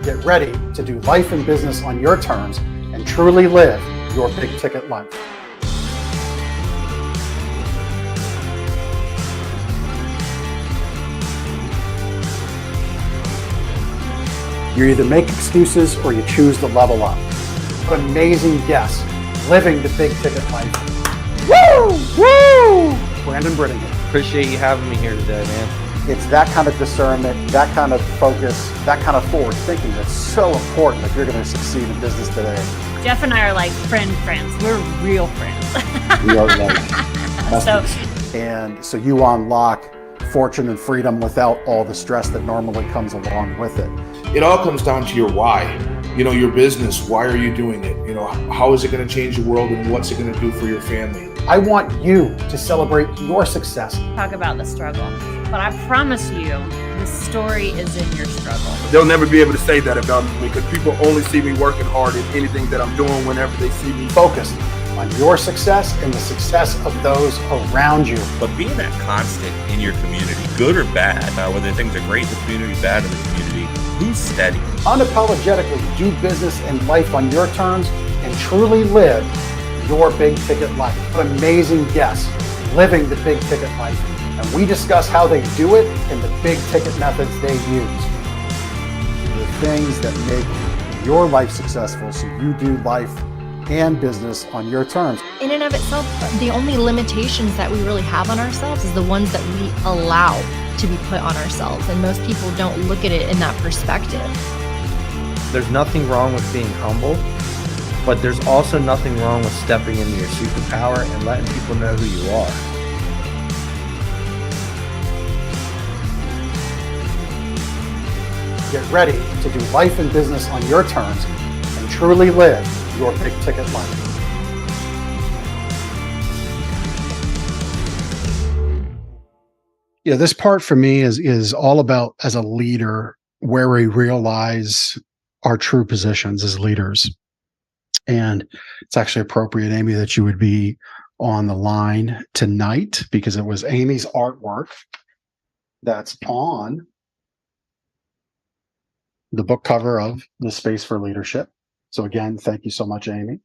Get ready to do life and business on your terms and truly live your big ticket life. You either make excuses or you choose to level up. What amazing guests living the big ticket life. Woo! Woo! Brandon Britting here. Appreciate you having me here today, man. It's that kind of discernment, that kind of focus, that kind of forward thinking that's so important if you're going to succeed in business today. Jeff and I are like friends. We're real friends. We are like so you unlock fortune and freedom without all the stress that normally comes along with it. It all comes down to your why. Your business, why are you doing it? How is it going to change the world and what's it going to do for your family? I want you to celebrate your success. Talk about the struggle, but I promise you, the story is in your struggle. They'll never be able to say that about me because people only see me working hard in anything that I'm doing whenever they see me. Focused on your success and the success of those around you. But being that constant in your community, good or bad, whether things are great in the community, bad in the community, who's steady? Unapologetically do business and life on your terms and truly live your big ticket life. What amazing guests living the big ticket life. And we discuss how they do it and the big ticket methods they use. The things that make your life successful so you do life and business on your terms. In and of itself, the only limitations that we really have on ourselves is the ones that we allow to be put on ourselves. And most people don't look at it in that perspective. There's nothing wrong with being humble, but there's also nothing wrong with stepping into your superpower and letting people know who you are. Get ready to do life and business on your terms and truly live your big ticket life. This part for me is all about, as a leader, where we realize our true positions as leaders. And it's actually appropriate, Amy, that you would be on the line tonight because it was Amy's artwork that's on the book cover of The Space for Leadership. So again, thank you so much, Amy.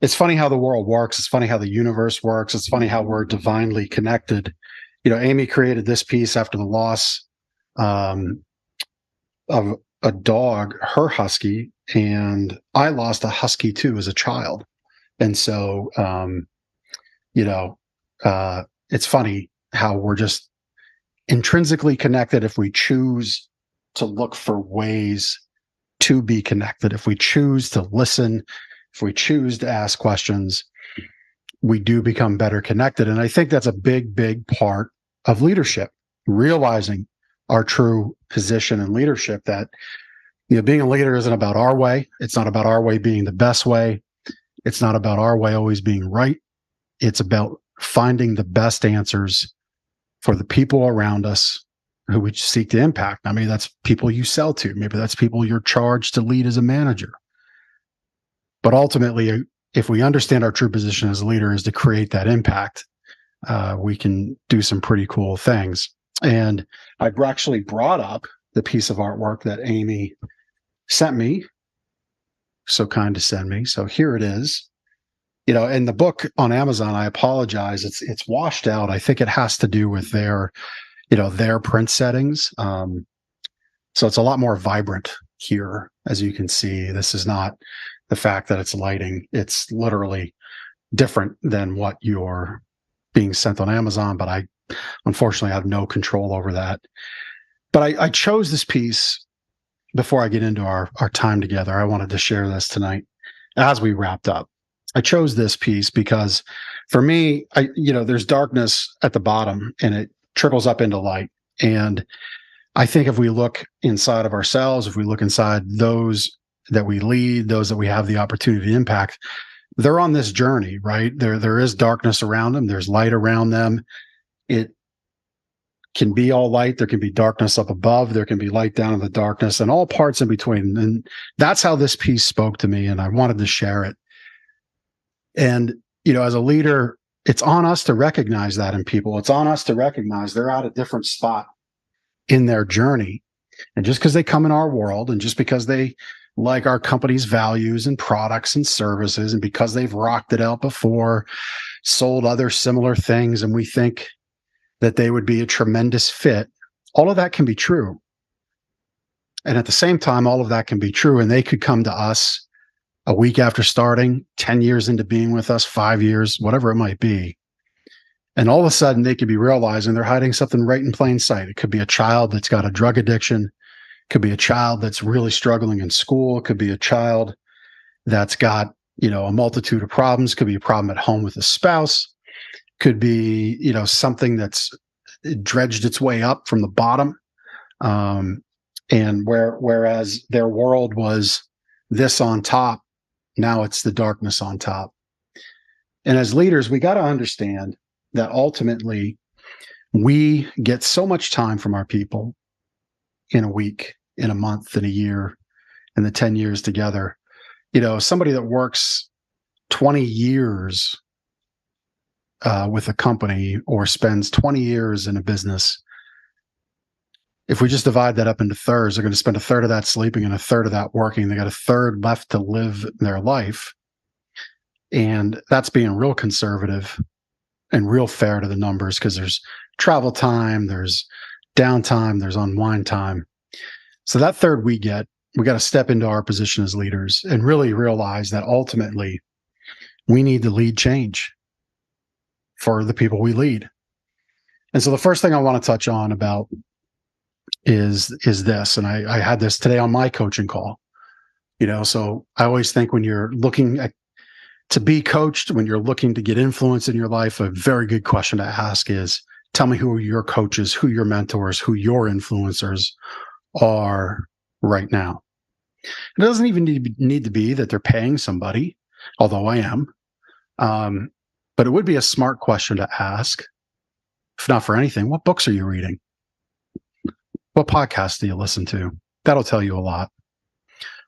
It's funny how the world works. It's funny how the universe works. It's funny how we're divinely connected. Amy created this piece after the loss of a dog, her husky, and I lost a husky too as a child. And so, it's funny how we're just intrinsically connected if we choose to look for ways to be connected. If we choose to listen, if we choose to ask questions, we do become better connected. And I think that's a big, big part of leadership, realizing our true position in leadership, that being a leader isn't about our way. It's not about our way being the best way. It's not about our way always being right. It's about finding the best answers for the people around us who we seek to impact. I mean, that's people you sell to. Maybe that's people you're charged to lead as a manager. But ultimately, if we understand our true position as a leader is to create that impact, we can do some pretty cool things. And I actually brought up the piece of artwork that Amy sent me, so kind to send me. So here it is. In the book on Amazon, I apologize, it's washed out. I think it has to do with their print settings. So it's a lot more vibrant here, as you can see. This is not the fact that it's lighting. It's literally different than what you're being sent on Amazon, but I unfortunately have no control over that. But I chose this piece before I get into our time together. I wanted to share this tonight as we wrapped up. I chose this piece because for me, there's darkness at the bottom and it trickles up into light. And I think if we look inside of ourselves, if we look inside those that we lead, those that we have the opportunity to impact, they're on this journey, right? There is darkness around them. There's light around them. It can be all light. There can be darkness up above. There can be light down in the darkness and all parts in between. And that's how this piece spoke to me. And I wanted to share it. And, as a leader, it's on us to recognize that in people. It's on us to recognize they're at a different spot in their journey. And just because they come in our world and just because they like our company's values and products and services, and because they've rocked it out before, sold other similar things, and we think that they would be a tremendous fit, all of that can be true. And at the same time, all of that can be true. And they could come to us a week after starting, 10 years into being with us, 5 years, whatever it might be. And all of a sudden, they could be realizing they're hiding something right in plain sight. It could be a child that's got a drug addiction. It could be a child that's really struggling in school. It could be a child that's got, a multitude of problems. It could be a problem at home with a spouse. It could be, something that's dredged its way up from the bottom. And whereas their world was this on top, now it's the darkness on top. And as leaders, we got to understand that ultimately we get so much time from our people in a week, in a month, in a year, in the 10 years together. Somebody that works 20 years with a company or spends 20 years in a business, if we just divide that up into thirds, they're going to spend a third of that sleeping and a third of that working. They got a third left to live their life. And that's being real conservative and real fair to the numbers, because there's travel time, there's downtime, there's unwind time. So that third we got to step into our position as leaders and really realize that ultimately we need to lead change for the people we lead. And so the first thing I want to touch on about is this, and I had this today on my coaching call. So I always think when you're looking to be coached, when you're looking to get influence in your life, a very good question to ask is, tell me who your coaches, who your mentors, who your influencers are right now. It doesn't even need to be that they're paying somebody, although I am. But it would be a smart question to ask, if not for anything. What books are you reading? What podcasts do you listen to? That'll tell you a lot.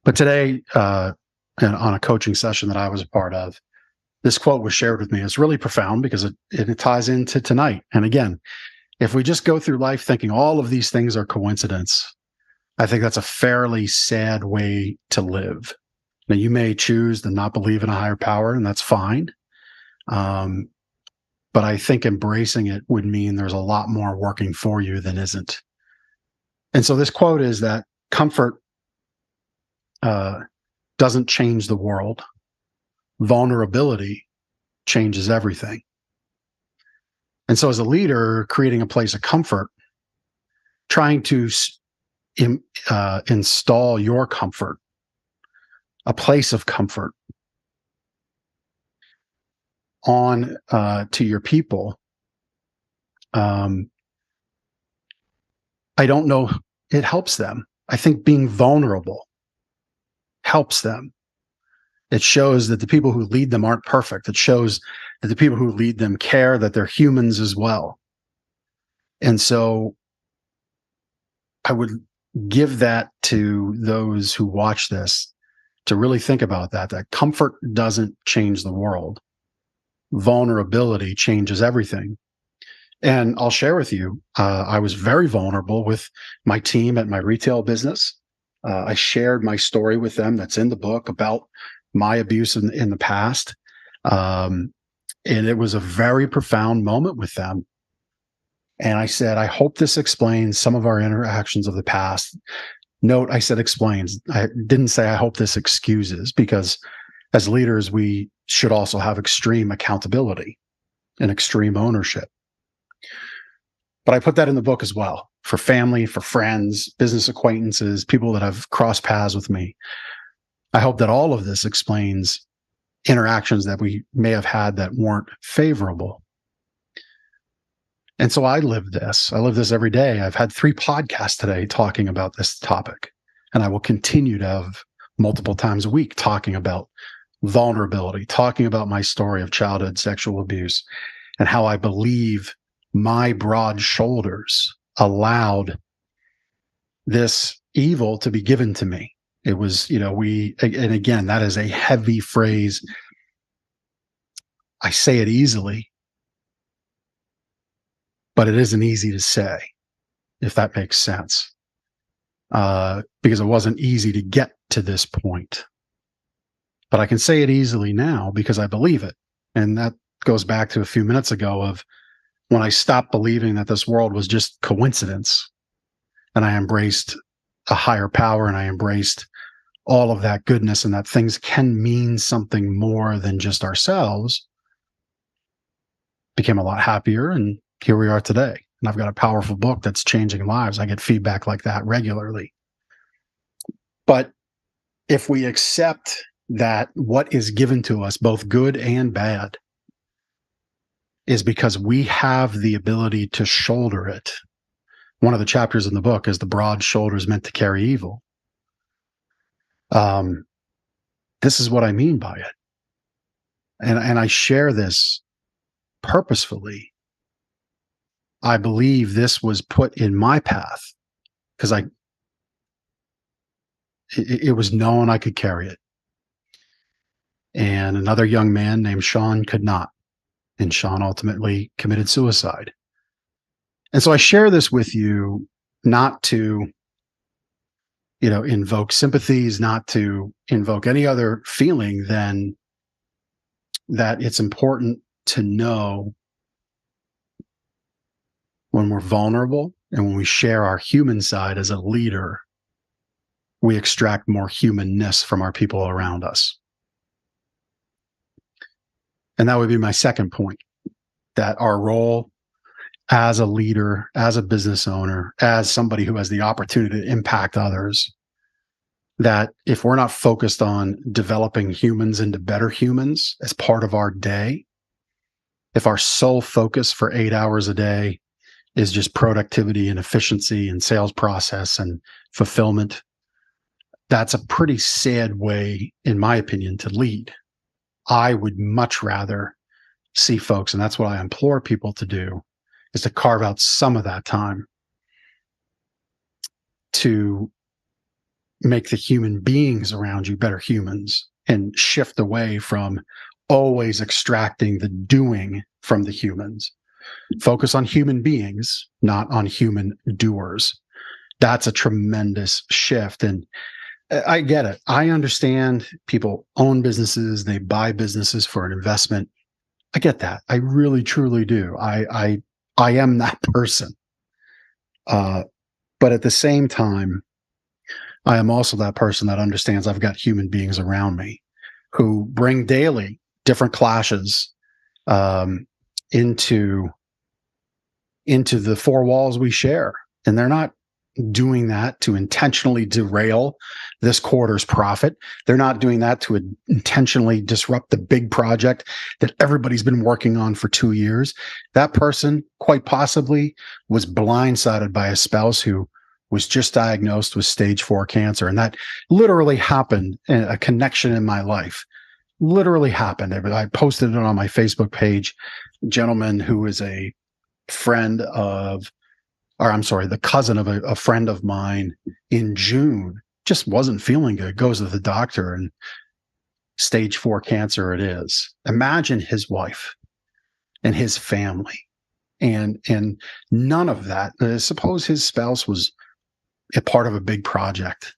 But today, on a coaching session that I was a part of, this quote was shared with me. It's really profound because it ties into tonight. And again, if we just go through life thinking all of these things are coincidence, I think that's a fairly sad way to live. Now, you may choose to not believe in a higher power, and that's fine. But I think embracing it would mean there's a lot more working for you than isn't. And so this quote is that comfort doesn't change the world. Vulnerability changes everything. And so as a leader, creating a place of comfort, trying to install your comfort, a place of comfort on to your people, I don't know, it helps them. I think being vulnerable helps them. It shows that the people who lead them aren't perfect. It shows that the people who lead them care, that they're humans as well. And so I would give that to those who watch this to really think about that comfort doesn't change the world. Vulnerability changes everything. And I'll share with you, I was very vulnerable with my team at my retail business. I shared my story with them that's in the book about my abuse in the past. And it was a very profound moment with them. And I said, I hope this explains some of our interactions of the past. Note, I said explains. I didn't say I hope this excuses, because as leaders, we should also have extreme accountability and extreme ownership. But I put that in the book as well, for family, for friends, business acquaintances, people that have crossed paths with me. I hope that all of this explains interactions that we may have had that weren't favorable. And so I live this. I live this every day. I've had 3 podcasts today talking about this topic, and I will continue to have multiple times a week talking about vulnerability, talking about my story of childhood sexual abuse and how I believe my broad shoulders allowed this evil to be given to me. It was, and again, that is a heavy phrase. I say it easily, but it isn't easy to say, if that makes sense. because it wasn't easy to get to this point. But I can say it easily now because I believe it. And that goes back to a few minutes ago of when I stopped believing that this world was just coincidence, and I embraced a higher power, and I embraced all of that goodness, and that things can mean something more than just ourselves. Became a lot happier, and here we are today. And I've got a powerful book that's changing lives. I get feedback like that regularly. But if we accept that what is given to us, both good and bad, is because we have the ability to shoulder it. One of the chapters in the book is the broad shoulders meant to carry evil. This is what I mean by it. And I share this purposefully. I believe this was put in my path because it was known I could carry it. And another young man named Sean could not. And Sean ultimately committed suicide. And so I share this with you not to, invoke sympathies, not to invoke any other feeling than that it's important to know when we're vulnerable and when we share our human side as a leader, we extract more humanness from our people around us. And that would be my second point, that our role as a leader, as a business owner, as somebody who has the opportunity to impact others, that if we're not focused on developing humans into better humans as part of our day, if our sole focus for 8 hours a day is just productivity and efficiency and sales process and fulfillment, that's a pretty sad way, in my opinion, to lead. I would much rather see folks, and that's what I implore people to do, is to carve out some of that time to make the human beings around you better humans and shift away from always extracting the doing from the humans. Focus on human beings, not on human doers. That's a tremendous shift. And I get it. I understand people own businesses. They buy businesses for an investment. I get that. I really, truly do. I am that person. But at the same time, I am also that person that understands I've got human beings around me who bring daily different clashes into the four walls we share. And they're not doing that to intentionally derail this quarter's profit. They're not doing that to intentionally disrupt the big project that everybody's been working on for 2 years. That person quite possibly was blindsided by a spouse who was just diagnosed with stage 4 cancer. And that literally happened, a connection in my life. Literally happened. I posted it on my Facebook page. A gentleman who is the cousin of a friend of mine in June, just wasn't feeling good, goes to the doctor, and stage 4 cancer it is. Imagine his wife and his family and none of that. Suppose his spouse was a part of a big project.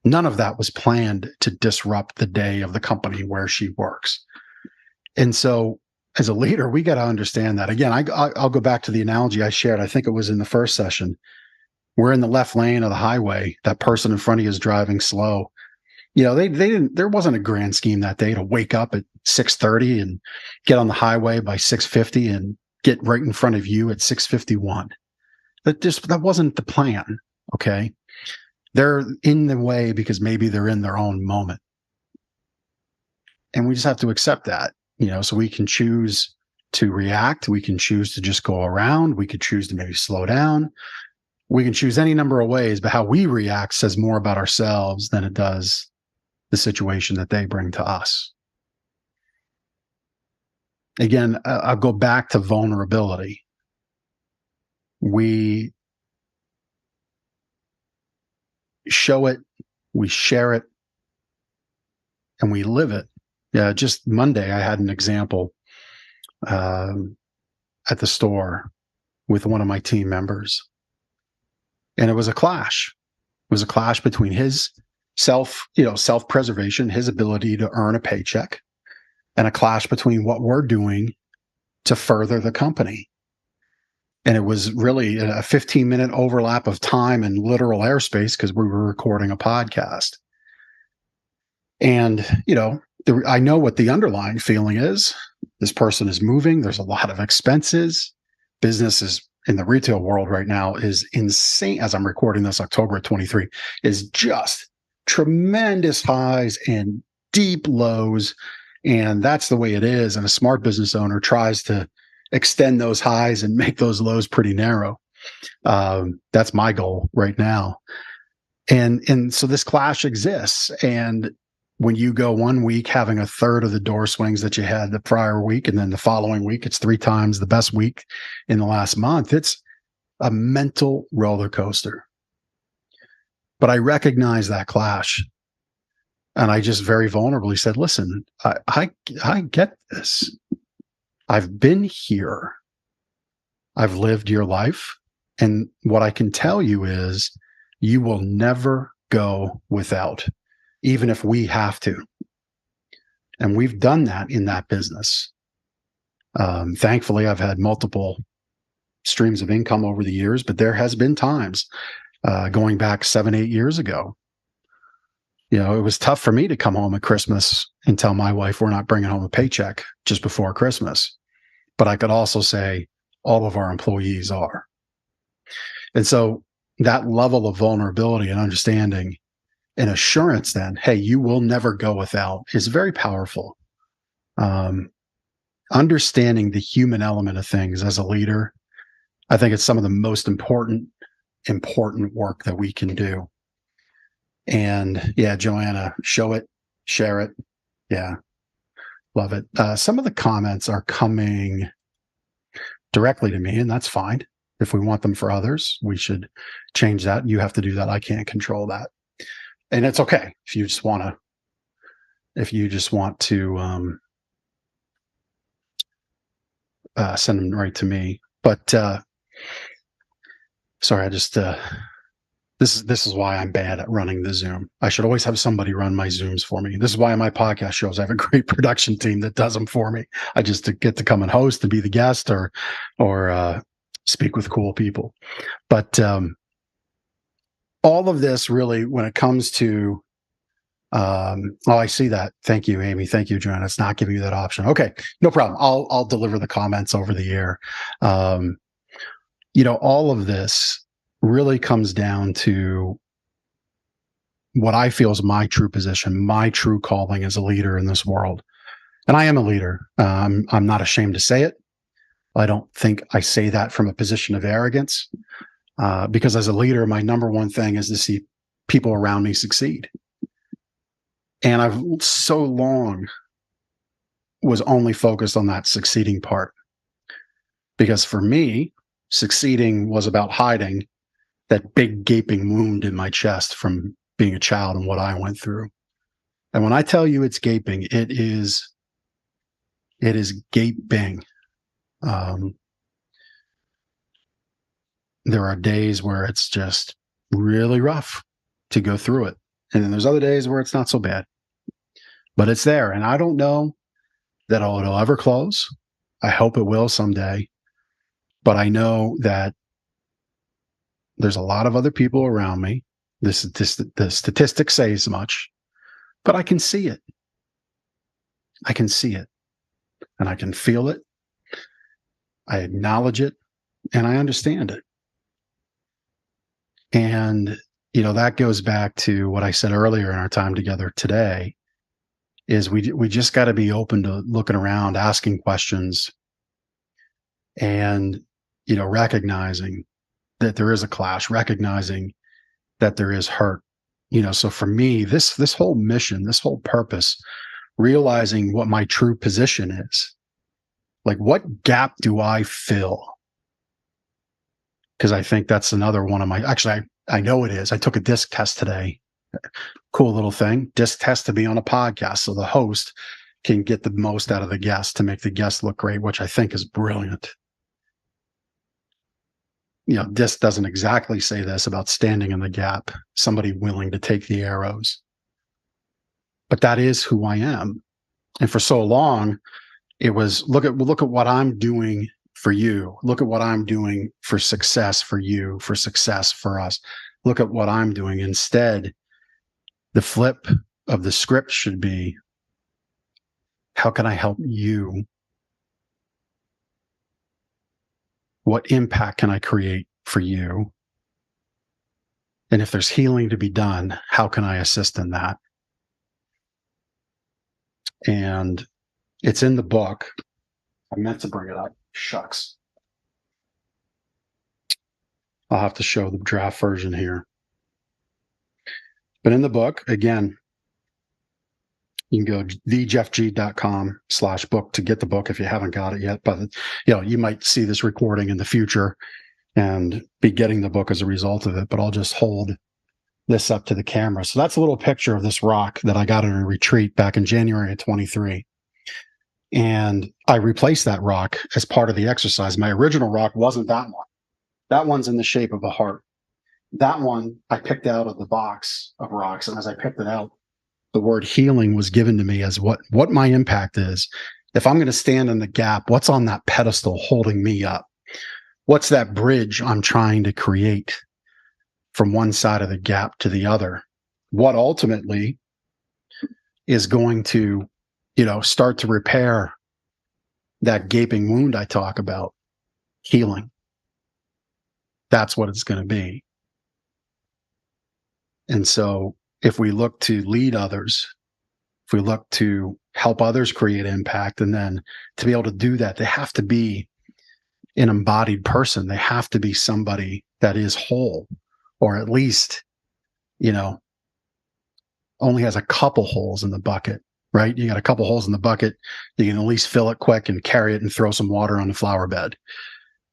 None of that was planned to disrupt the day of the company where she works. And so as a leader, we got to understand that. Again, I'll go back to the analogy I shared. I think it was in the first session. We're in the left lane of the highway. That person in front of you is driving slow. They didn't. There wasn't a grand scheme that day to wake up at 6:30 and get on the highway by 6:50 and get right in front of you at 6:51. That wasn't the plan. Okay, they're in the way because maybe they're in their own moment, and we just have to accept that. So we can choose to react. We can choose to just go around. We could choose to maybe slow down. We can choose any number of ways, but how we react says more about ourselves than it does the situation that they bring to us. Again, I'll go back to vulnerability. We show it, we share it, and we live it. Yeah, just Monday, I had an example at the store with one of my team members. And it was a clash. was a clash between his self-preservation, his ability to earn a paycheck, and a clash between what we're doing to further the company. And it was really a 15-minute overlap of time and literal airspace because we were recording a podcast. And, I know what the underlying feeling is. This person is moving. There's a lot of expenses. Business is in the retail world right now is insane. As I'm recording this, October 23, is just tremendous highs and deep lows. And that's the way it is. And a smart business owner tries to extend those highs and make those lows pretty narrow. That's my goal right now. And so this clash exists. And when you go 1 week having a third of the door swings that you had the prior week, and then the following week, it's 3 times the best week in the last month, it's a mental roller coaster. But I recognize that clash. And I just very vulnerably said, listen, I get this. I've been here. I've lived your life. And what I can tell you is you will never go without, even if we have to. And we've done that in that business. Thankfully, I've had multiple streams of income over the years, but there has been times going back 7-8 years ago. It was tough for me to come home at Christmas and tell my wife we're not bringing home a paycheck just before Christmas. But I could also say all of our employees are. And so that level of vulnerability and understanding and assurance then, hey, you will never go without, is very powerful. Understanding the human element of things as a leader, I think it's some of the most important work that we can do. And yeah, Joanna, show it, share it. Yeah, love it. Some of the comments are coming directly to me, and that's fine. If we want them for others, we should change that. You have to do that. I can't control that. And it's okay if you just want to send them right to me. But sorry, I just this is why I'm bad at running the Zoom. I should always have somebody run my Zooms for me. This is why on my podcast shows I have a great production team that does them for me. I just get to come and host and be the guest or speak with cool people. But all of this really, when it comes to, I see that. Thank you, Amy. Thank you, Joanna. It's not giving you that option. Okay, no problem. I'll deliver the comments over the air. All of this really comes down to what I feel is my true position, my true calling as a leader in this world. And I am a leader. I'm not ashamed to say it. I don't think I say that from a position of arrogance, because as a leader, my number one thing is to see people around me succeed. And I've so long was only focused on that succeeding part, because for me, succeeding was about hiding that big gaping wound in my chest from being a child and what I went through. And when I tell you it's gaping, it is gaping. There are days where it's just really rough to go through it. And then there's other days where it's not so bad, but it's there. And I don't know that it'll ever close. I hope it will someday, but I know that there's a lot of other people around me. The statistics say as much, but I can see it. I can see it, and I can feel it. I acknowledge it, and I understand it. And, that goes back to what I said earlier in our time together today, is we just got to be open to looking around, asking questions, and, recognizing that there is a clash, recognizing that there is hurt. So for me, this whole mission, this whole purpose, realizing what my true position is, like what gap do I fill? Because I think that's another one of my, actually, I know it is. I took a disc test today. Cool little thing. Disc test to be on a podcast, so the host can get the most out of the guest to make the guest look great, which I think is brilliant. this doesn't exactly say this about standing in the gap, somebody willing to take the arrows. But that is who I am. And for so long, it was look at what I'm doing for you. Look at what I'm doing for success for you, for success for us. Look at what I'm doing. Instead, the flip of the script should be, how can I help you? What impact can I create for you? And if there's healing to be done, how can I assist in that? And it's in the book. I meant to bring it up. Shucks. I'll have to show the draft version here. But in the book, again, you can go thejeffg.com/book to get the book if you haven't got it yet. But you might see this recording in the future and be getting the book as a result of it. But I'll just hold this up to the camera. So that's a little picture of this rock that I got at a retreat back in January of 23. And I replaced that rock as part of the exercise. My original rock wasn't that one. That one's in the shape of a heart. That one I picked out of the box of rocks. And as I picked it out, the word healing was given to me as what my impact is. If I'm going to stand in the gap, what's on that pedestal holding me up? What's that bridge I'm trying to create from one side of the gap to the other? What ultimately is going to, start to repair that gaping wound I talk about? Healing. That's what it's going to be. And so if we look to lead others, if we look to help others create impact, and then to be able to do that, they have to be an embodied person. They have to be somebody that is whole, or at least, only has a couple holes in the bucket, right? You got a couple holes in the bucket, you can at least fill it quick and carry it and throw some water on the flower bed.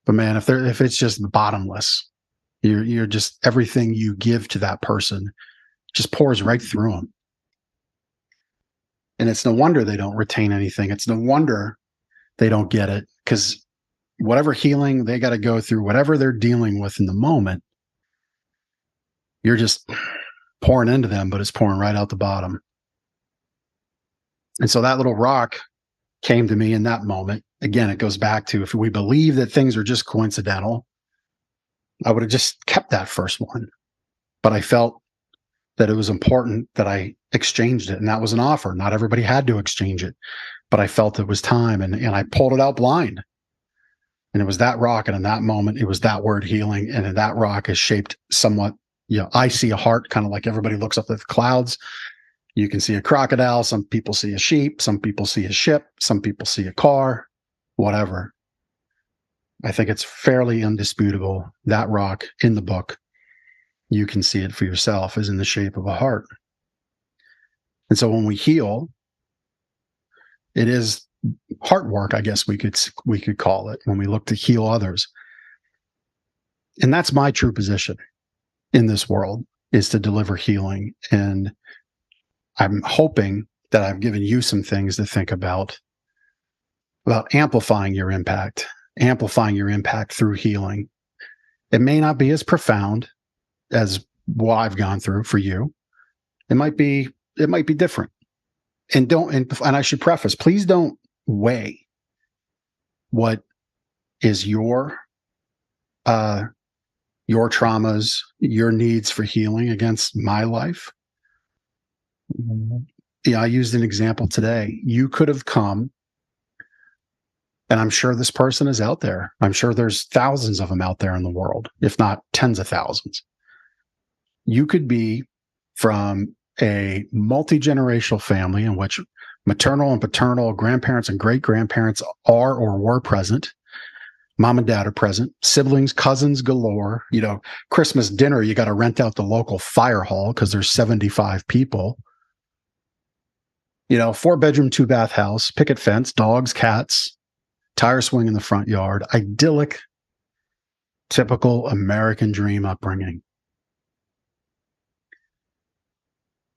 But man, if it's just bottomless, you're just, everything you give to that person just pours right through them. And it's no wonder they don't retain anything. It's no wonder they don't get it, because whatever healing they got to go through, whatever they're dealing with in the moment, you're just pouring into them, but it's pouring right out the bottom. And so that little rock came to me in that moment. Again, it goes back to, if we believe that things are just coincidental, I would have just kept that first one. But I felt that it was important that I exchanged it. And that was an offer. Not everybody had to exchange it, but I felt it was time. And I pulled it out blind. And it was that rock. And in that moment, it was that word healing. And that rock is shaped somewhat, I see a heart, kind of like everybody looks up at the clouds. You can see a crocodile. Some people see a sheep. Some people see a ship. Some people see a car, whatever. I think it's fairly indisputable. That rock in the book, you can see it for yourself, is in the shape of a heart. And so when we heal, it is heart work, I guess we could call it, when we look to heal others. And that's my true position in this world, is to deliver healing. And I'm hoping that I've given you some things to think about amplifying your impact through healing. It may not be as profound as what I've gone through for you. It might be different. And I should preface, please don't weigh what is your traumas, your needs for healing against my life. I used an example today. You could have come, and I'm sure this person is out there. I'm sure there's thousands of them out there in the world, if not tens of thousands. You could be from a multi-generational family in which maternal and paternal grandparents and great-grandparents are or were present. Mom and dad are present, siblings, cousins galore. Christmas dinner, you got to rent out the local fire hall because there's 75 people. 4-bedroom, 2-bath house, picket fence, dogs, cats, tire swing in the front yard. Idyllic, typical American dream upbringing.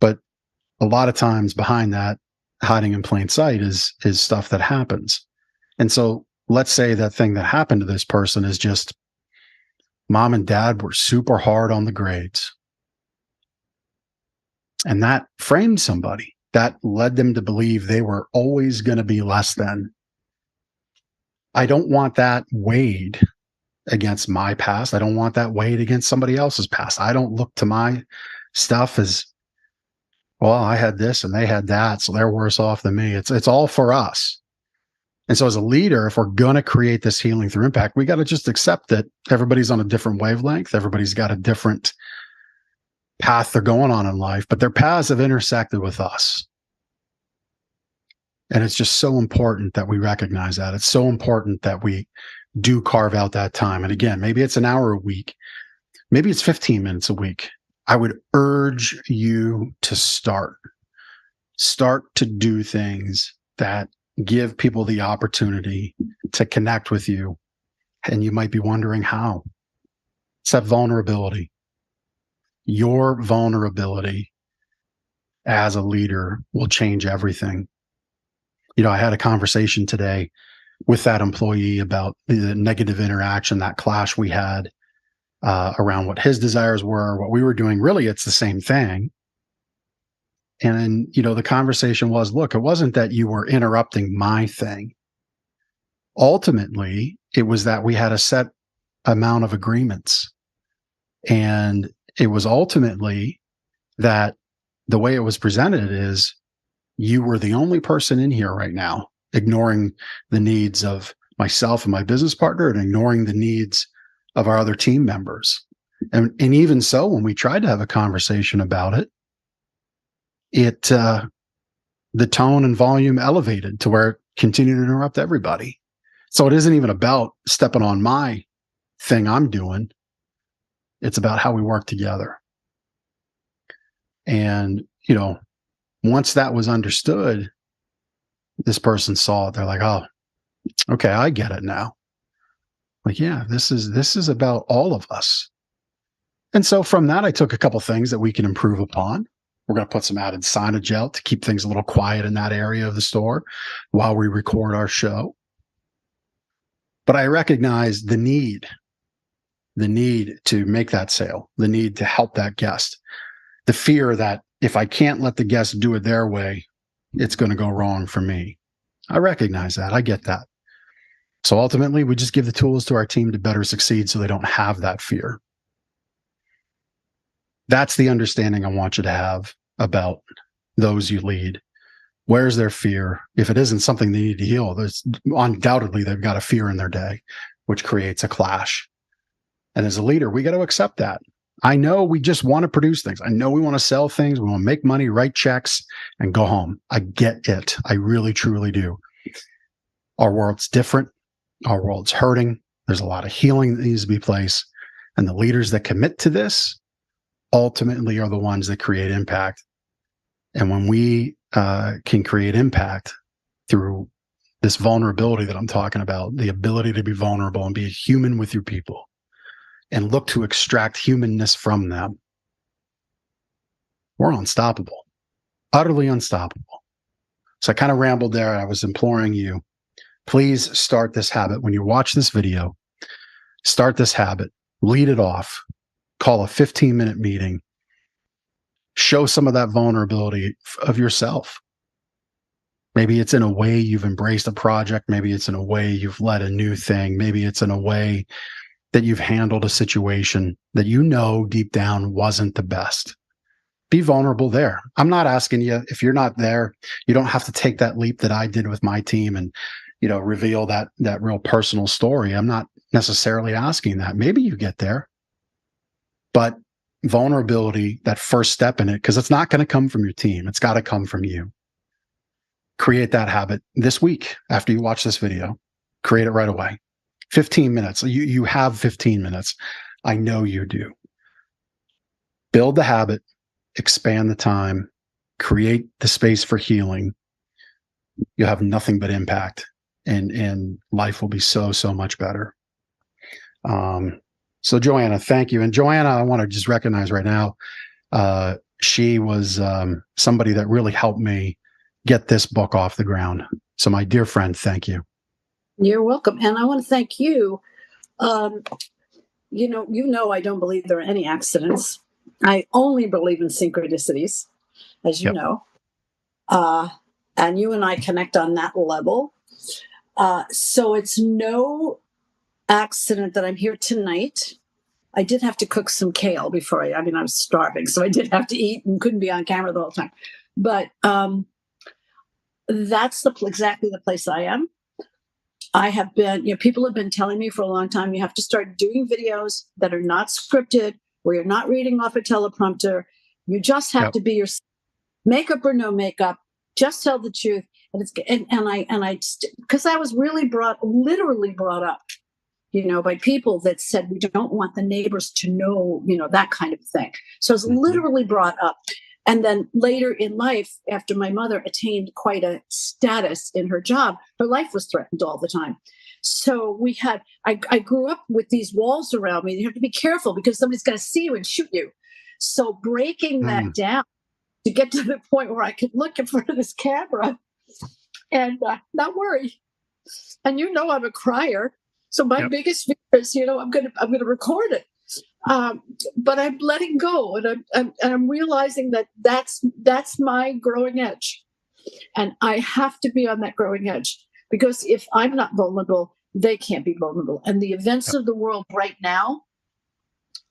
But a lot of times behind that, hiding in plain sight, is stuff that happens. And so let's say that thing that happened to this person is just Mom and dad were super hard on the grades. And that framed somebody. That led them to believe they were always going to be less than. I don't want that weighed against my past. I don't want that weighed against somebody else's past. I don't look to my stuff as, well, I had this and they had that, so they're worse off than me. It's all for us. And so as a leader, if we're going to create this healing through impact, we got to just accept that everybody's on a different wavelength. Everybody's got a different path they're going on in life, but their paths have intersected with us. And it's just so important that we recognize that. It's so important that we do carve out that time. And again, maybe it's an hour a week. Maybe it's 15 minutes a week. I would urge you to start to do things that give people the opportunity to connect with you. And you might be wondering how. It's that vulnerability. Your vulnerability as a leader will change everything. I had a conversation today with that employee about the negative interaction, that clash we had around what his desires were, what we were doing. Really, it's the same thing. And, the conversation was, look, it wasn't that you were interrupting my thing. Ultimately, it was that we had a set amount of agreements. And it was ultimately that the way it was presented is you were the only person in here right now, ignoring the needs of myself and my business partner and ignoring the needs of our other team members. And even so, when we tried to have a conversation about it, the tone and volume elevated to where it continued to interrupt everybody. So it isn't even about stepping on my thing I'm doing. It's about how we work together. And, once that was understood, this person saw it. They're like, oh, okay, I get it now. Like, yeah, this is about all of us. And so from that, I took a couple things that we can improve upon. We're going to put some added signage out to keep things a little quiet in that area of the store while we record our show. But I recognize the need to make that sale, the need to help that guest, the fear that if I can't let the guest do it their way, it's going to go wrong for me. I recognize that. I get that. So ultimately, we just give the tools to our team to better succeed so they don't have that fear. That's the understanding I want you to have about those you lead. Where's their fear? If it isn't something they need to heal, there's undoubtedly they've got a fear in their day, which creates a clash. And as a leader, we got to accept that. I know we just want to produce things. I know we want to sell things. We want to make money, write checks, and go home. I get it. I really, truly do. Our world's different. Our world's hurting. There's a lot of healing that needs to be placed. And the leaders that commit to this ultimately are the ones that create impact. And when we can create impact through this vulnerability that I'm talking about, the ability to be vulnerable and be a human with your people and look to extract humanness from them, we're unstoppable, utterly unstoppable. So I kind of rambled there. I was imploring you, please start this habit. When you watch this video, start this habit, lead it off, call a 15-minute meeting, show some of that vulnerability of yourself. Maybe it's in a way you've embraced a project. Maybe it's in a way you've led a new thing. Maybe it's in a way that you've handled a situation that deep down wasn't the best. Be vulnerable there. I'm not asking you, if you're not there, you don't have to take that leap that I did with my team and, reveal that real personal story. I'm not necessarily asking that. Maybe you get there, but vulnerability, that first step in it, because it's not going to come from your team. It's got to come from you. Create that habit this week after you watch this video. Create it right away. 15 minutes. You have 15 minutes. I know you do. Build the habit, expand the time, create the space for healing. You'll have nothing but impact, and life will be so much better. So Joanna, thank you. And Joanna, I want to just recognize right now, she was somebody that really helped me get this book off the ground. So my dear friend, thank you. You're welcome. And I want to thank you. I don't believe there are any accidents. I only believe in synchronicities, as you Yep. know. And you and I connect on that level. So it's no accident that I'm here tonight. I did have to cook some kale before I was starving, so I did have to eat and couldn't be on camera the whole time. But that's exactly the place I am. I have been, people have been telling me for a long time, you have to start doing videos that are not scripted, where you're not reading off a teleprompter. You just have to be yourself, makeup or no makeup, just tell the truth. And I because I was literally brought up, by people that said, we don't want the neighbors to know, that kind of thing. So I was literally brought up. And then later in life, after my mother attained quite a status in her job, her life was threatened all the time. So I grew up with these walls around me. You have to be careful because somebody's going to see you and shoot you. So breaking that down to get to the point where I could look in front of this camera and not worry. And I'm a crier. So my biggest fear is, I'm going to record it. But I'm letting go, and I'm realizing that that's my growing edge, and I have to be on that growing edge, because if I'm not vulnerable, they can't be vulnerable. And the events of the world right now,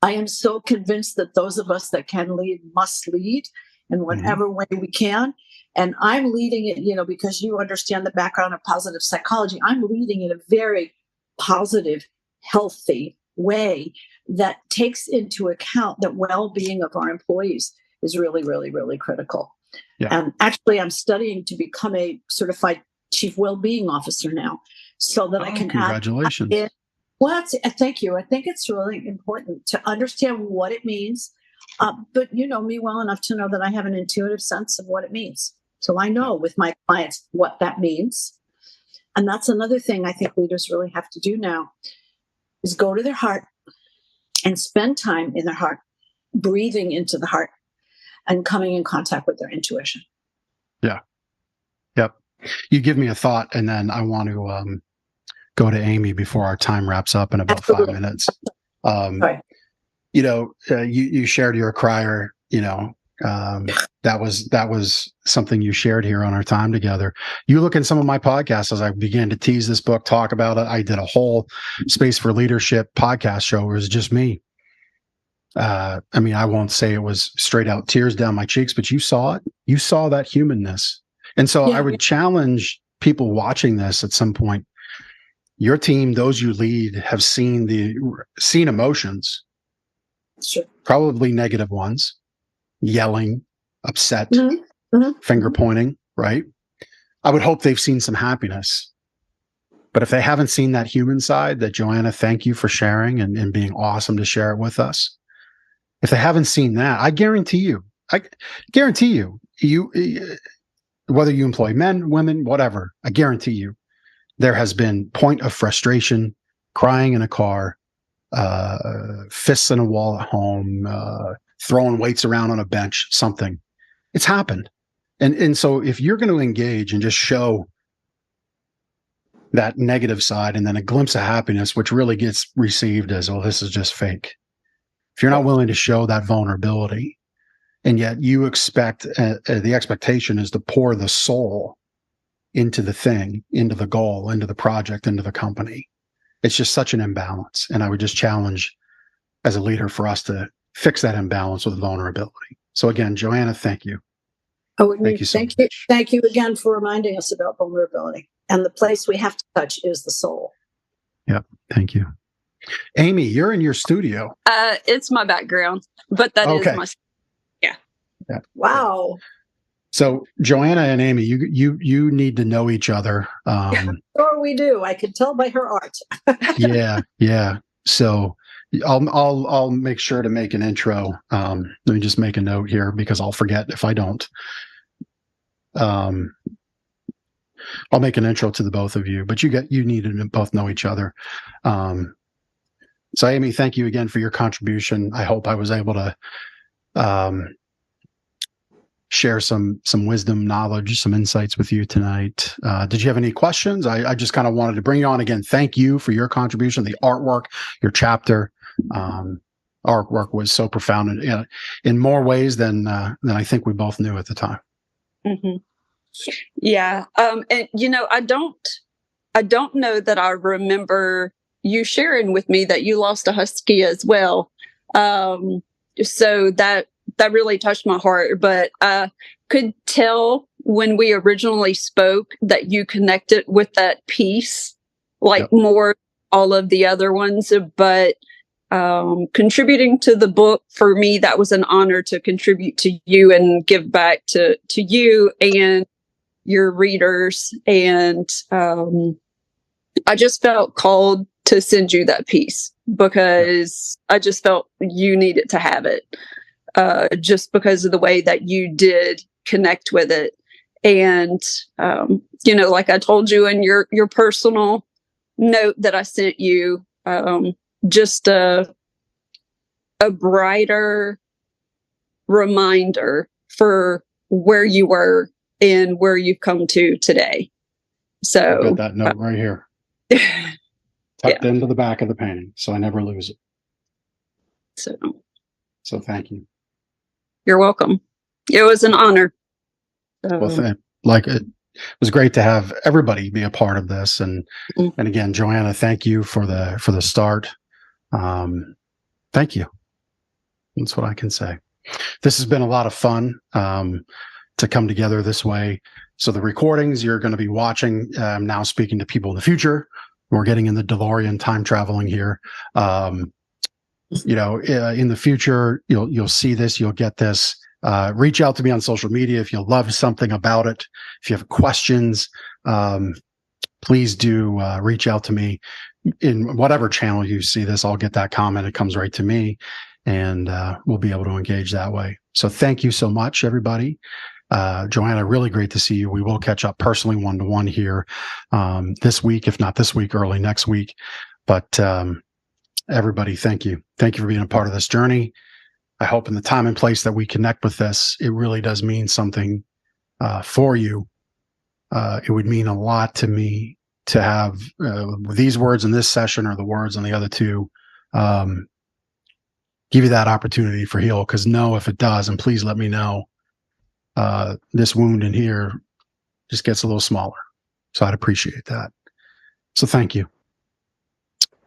I am so convinced that those of us that can lead must lead in whatever way we can. And I'm leading it, because you understand the background of positive psychology. I'm leading in a very positive, healthy way that takes into account the well-being of our employees is really, really, really critical. Yeah. And actually, I'm studying to become a certified chief well-being officer now, so that I can congratulations. Thank you. I think it's really important to understand what it means. But you know me well enough to know that I have an intuitive sense of what it means. So I know with my clients what that means. And that's another thing I think leaders really have to do now, is go to their heart and spend time in their heart, breathing into the heart and coming in contact with their intuition. Yeah. Yep. You give me a thought, and then I want to go to Amy before our time wraps up in about Absolutely. 5 minutes. You shared you're a crier, that was something you shared here on our time together. You look in some of my podcasts as I began to tease this book, talk about it. I did a whole Space for Leadership podcast show. It was just me. I won't say it was straight out tears down my cheeks, but you saw it. You saw that humanness. And so I would challenge people watching this at some point. Your team, those you lead, have seen emotions, sure, probably negative ones, yelling, upset, finger pointing, right? I would hope they've seen some happiness. But if they haven't seen that human side that Joanna, thank you for sharing and being awesome to share it with us. If they haven't seen that, I guarantee you, whether you employ men, women, whatever, I guarantee you, there has been point of frustration, crying in a car, fists in a wall at home, throwing weights around on a bench, something. It's happened. And so if you're going to engage and just show that negative side and then a glimpse of happiness, which really gets received as, oh, this is just fake. If you're not willing to show that vulnerability, and yet you expect, the expectation is to pour the soul into the thing, into the goal, into the project, into the company. It's just such an imbalance. And I would just challenge as a leader for us to fix that imbalance with vulnerability. So again, Joanna, thank you. Thank you so much. Thank you again for reminding us about vulnerability. And the place we have to touch is the soul. Yep. Thank you. Amy, you're in your studio. It's my background, but that is my, yeah. Wow. So Joanna and Amy, you need to know each other. Sure we do. I can tell by her art. Yeah. So I'll make sure to make an intro. Let me just make a note here because I'll forget if I don't. I'll make an intro to the both of you, but you need to both know each other. So Amy, thank you again for your contribution. I hope I was able to share some wisdom, knowledge, some insights with you tonight. Did you have any questions? I just kind of wanted to bring you on again. Thank you for your contribution, the artwork, your chapter. our work was so profound in more ways than I think we both knew at the time. Mm-hmm. Yeah. And I don't know that I remember you sharing with me that you lost a husky as well. So that really touched my heart, but I could tell when we originally spoke that you connected with that piece, like more all of the other ones, but contributing to the book, for me, that was an honor to contribute to you and give back to you and your readers. And I just felt called to send you that piece because I just felt you needed to have it, just because of the way that you did connect with it. And, like I told you in your personal note that I sent you, just a brighter reminder for where you were and where you've come to today. So I've got that note right here, tucked into the back of the painting, so I never lose it. So thank you. You're welcome. It was an honor. Well, it was great to have everybody be a part of this, and again, Joanna, thank you for the start. Thank you. That's what I can say. This has been a lot of fun to come together this way. So the recordings you're going to be watching, I'm now speaking to people in the future. We're getting in the DeLorean time traveling here. In the future, you'll see this, you'll get this. Reach out to me on social media if you love something about it. If you have questions, please do reach out to me in whatever channel you see this. I'll get that comment. It comes right to me, and we'll be able to engage that way. So thank you so much, everybody. Joanna, really great to see you. We will catch up personally one-to-one here this week, if not this week, early next week. But everybody, thank you. Thank you for being a part of this journey. I hope in the time and place that we connect with this, it really does mean something for you. It would mean a lot to me to have these words in this session or the words on the other two give you that opportunity for heal. Because if it does, and please let me know, this wound in here just gets a little smaller. So I'd appreciate that. So thank you.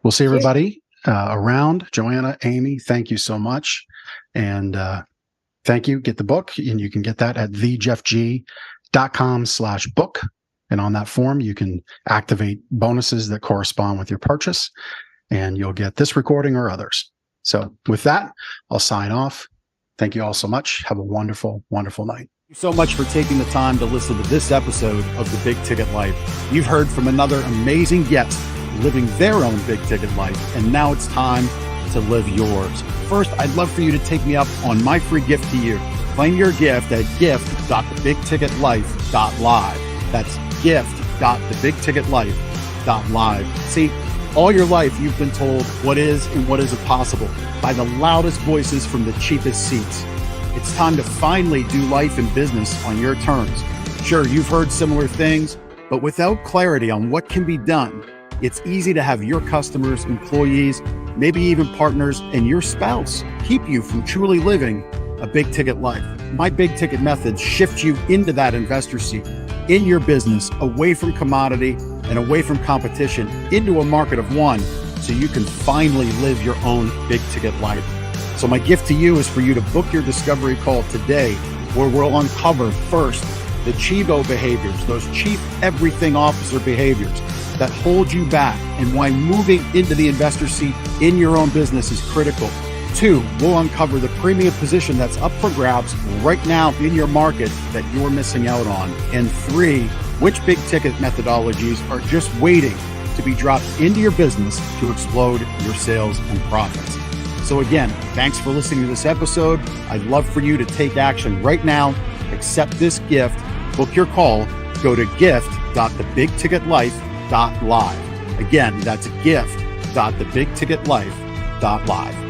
We'll see everybody around. Joanna, Amy, thank you so much. And thank you. Get the book, and you can get that at thejeffg.com/book. And on that form, you can activate bonuses that correspond with your purchase, and you'll get this recording or others. So with that, I'll sign off. Thank you all so much. Have a wonderful, wonderful night. Thank you so much for taking the time to listen to this episode of The Big Ticket Life. You've heard from another amazing guest living their own big ticket life, and now it's time to live yours. First, I'd love for you to take me up on my free gift to you. Claim your gift at gift.thebigticketlife.live. That's gift.thebigticketlife.live. See, all your life you've been told what is and what isn't possible by the loudest voices from the cheapest seats. It's time to finally do life and business on your terms. Sure, you've heard similar things, but without clarity on what can be done, it's easy to have your customers, employees, maybe even partners, and your spouse keep you from truly living a big ticket life. My big ticket methods shift you into that investor seat in your business, away from commodity and away from competition, into a market of one, so you can finally live your own big ticket life. So my gift to you is for you to book your discovery call today, where we'll uncover first the Chivo behaviors, those chief everything officer behaviors that hold you back, and why moving into the investor seat in your own business is critical. 2, we'll uncover the premium position that's up for grabs right now in your market that you're missing out on. And 3, which big ticket methodologies are just waiting to be dropped into your business to explode your sales and profits. So again, thanks for listening to this episode. I'd love for you to take action right now. Accept this gift, book your call, go to gift.thebigticketlife.live. Again, that's gift.thebigticketlife.live.